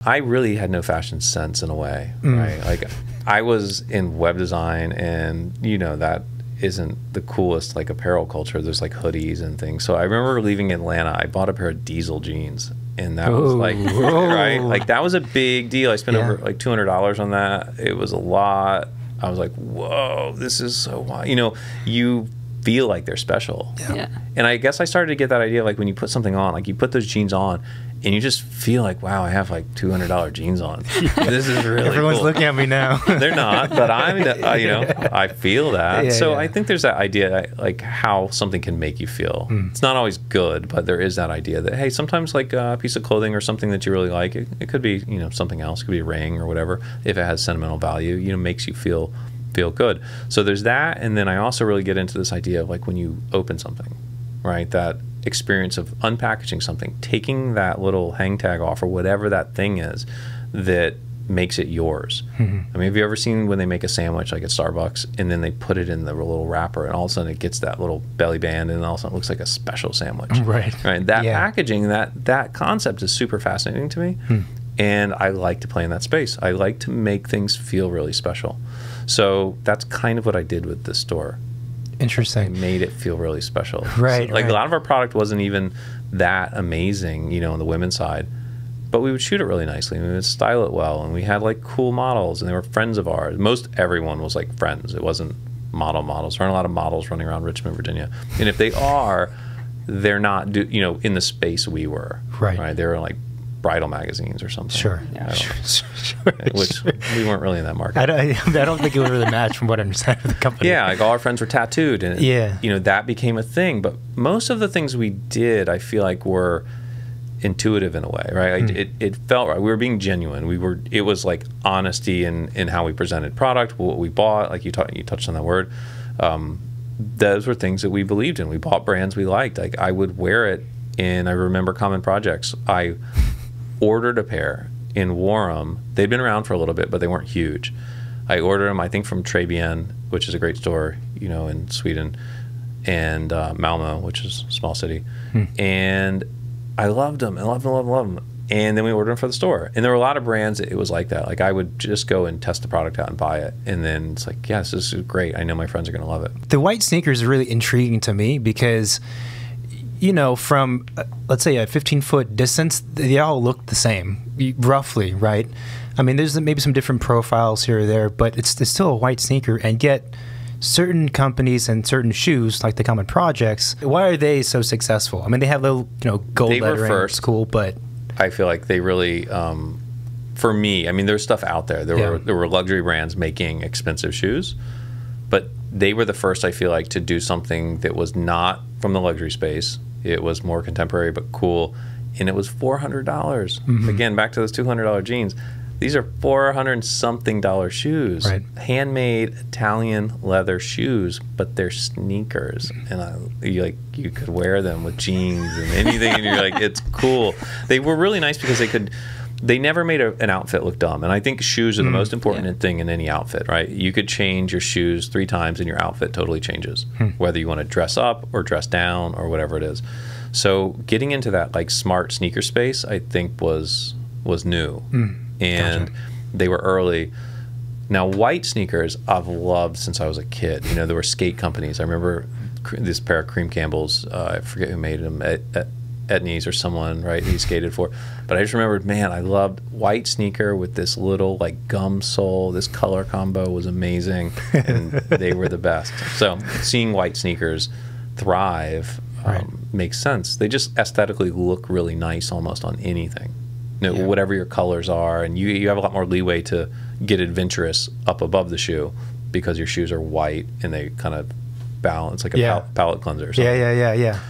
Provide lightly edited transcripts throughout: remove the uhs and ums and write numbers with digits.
I really had no fashion sense in a way, right? Like I was in web design, and you know that isn't the coolest like apparel culture. There's like hoodies and things. So I remember leaving Atlanta, I bought a pair of Diesel jeans, and that was like, right? Like that was a big deal. I spent over like $200 on that. It was a lot. I was like, whoa, this is so wild. You know, you feel like they're special. Yeah. And I guess I started to get that idea, like when you put something on, like you put those jeans on, and you just feel like, wow, I have like $200 jeans on. This is really Everyone's cool. looking at me now. They're not, but I'm, you know, I feel that. So I think there's that idea, like how something can make you feel. It's not always good, but there is that idea that, hey, sometimes like a piece of clothing or something that you really like, it could be, you know, something else. It could be a ring or whatever. If it has sentimental value, you know, makes you feel good. So there's that, and then I also really get into this idea of like when you open something, right? That experience of unpackaging something, taking that little hang tag off or whatever that thing is that makes it yours. I mean, have you ever seen when they make a sandwich like at Starbucks and then they put it in the little wrapper and all of a sudden it gets that little belly band and all of a sudden it looks like a special sandwich. Right. That packaging, that concept is super fascinating to me. And I like to play in that space. I like to make things feel really special. So that's kind of what I did with this store. Interesting. I made it feel really special. Right. So, like a lot of our product wasn't even that amazing, you know, on the women's side, but we would shoot it really nicely and we would style it well, and we had like cool models and they were friends of ours. Most everyone was like friends. It wasn't models. There aren't a lot of models running around Richmond, Virginia. And if they are, they're not, you know, in the space we were. Right. They were like bridal magazines or something. Sure. Which we weren't really in that market. I don't think it would really match from what I understand of the company. Yeah, like all our friends were tattooed, and you know, that became a thing. But most of the things we did, I feel like, were intuitive in a way, right? Like it felt right. We were being genuine. It was like honesty in how we presented product, what we bought. Like you touched on that word. Those were things that we believed in. We bought brands we liked. Like I would wear it, and I remember Common Projects. I ordered a pair and wore them. They'd been around for a little bit, but they weren't huge. I ordered them, I think, from Trebien, which is a great store, you know, in Sweden, and Malmo, which is a small city. And I loved them. I loved them. And then we ordered them for the store. And there were a lot of brands that it was like that. Like I would just go and test the product out and buy it. And then it's like, yes, this is great. I know my friends are going to love it. The white sneaker is really intriguing to me because, you know, from, let's say, a 15-foot distance, they all look the same, roughly, right? I mean, there's maybe some different profiles here or there, but it's still a white sneaker. And yet, certain companies and certain shoes, like the Common Projects, why are they so successful? I mean, they have little, you know, gold lettering. They were first. It's cool, but I feel like they really, for me, I mean, there's stuff out there. There were luxury brands making expensive shoes, but they were the first, I feel like, to do something that was not from the luxury space. It was more contemporary but cool, and it was $400. Again, back to those $200 jeans. These are $400-something shoes, handmade Italian leather shoes, but they're sneakers, and you could wear them with jeans and anything, and you're like, it's cool. They were really nice because they never made an outfit look dumb, and I think shoes are the most important thing in any outfit, right? You could change your shoes 3 times and your outfit totally changes, whether you want to dress up or dress down or whatever it is. So getting into that like smart sneaker space, I think was new, and they were early. Now white sneakers I've loved since I was a kid. You know, there were skate companies. I remember this pair of Cream Campbells. I forget who made them. Etnies or someone, right, he skated for. But I just remembered, man, I loved white sneaker with this little like gum sole. This color combo was amazing, and they were the best. So seeing white sneakers thrive makes sense. They just aesthetically look really nice almost on anything. You know, whatever your colors are, and you have a lot more leeway to get adventurous up above the shoe because your shoes are white and they kind of balance like a palette cleanser or something. Yeah.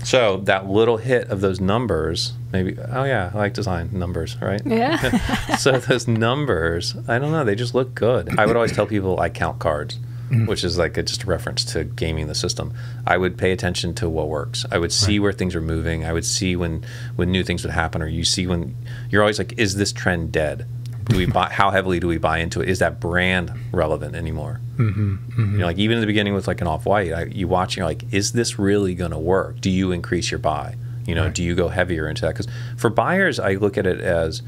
So that little hit of those numbers, maybe, oh yeah, I like design numbers, right? Yeah. So those numbers, I don't know, they just look good. I would always tell people I count cards, which is like just a reference to gaming the system. I would pay attention to what works. I would see where things are moving. I would see when new things would happen, or you see when, you're always like, is this trend dead? Do we buy, how heavily do we buy into it? Is that brand relevant anymore? You know, like even in the beginning with like an Off-White, you watch, you're like, is this really going to work? Do you increase your buy? You know, do you go heavier into that? Because for buyers, I look at it as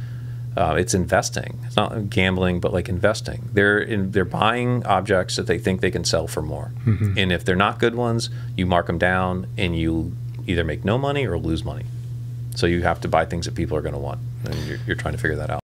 It's investing. It's not gambling, but like investing. They're buying objects that they think they can sell for more. Mm-hmm. And if they're not good ones, you mark them down and you either make no money or lose money. So you have to buy things that people are going to want, and you're trying to figure that out.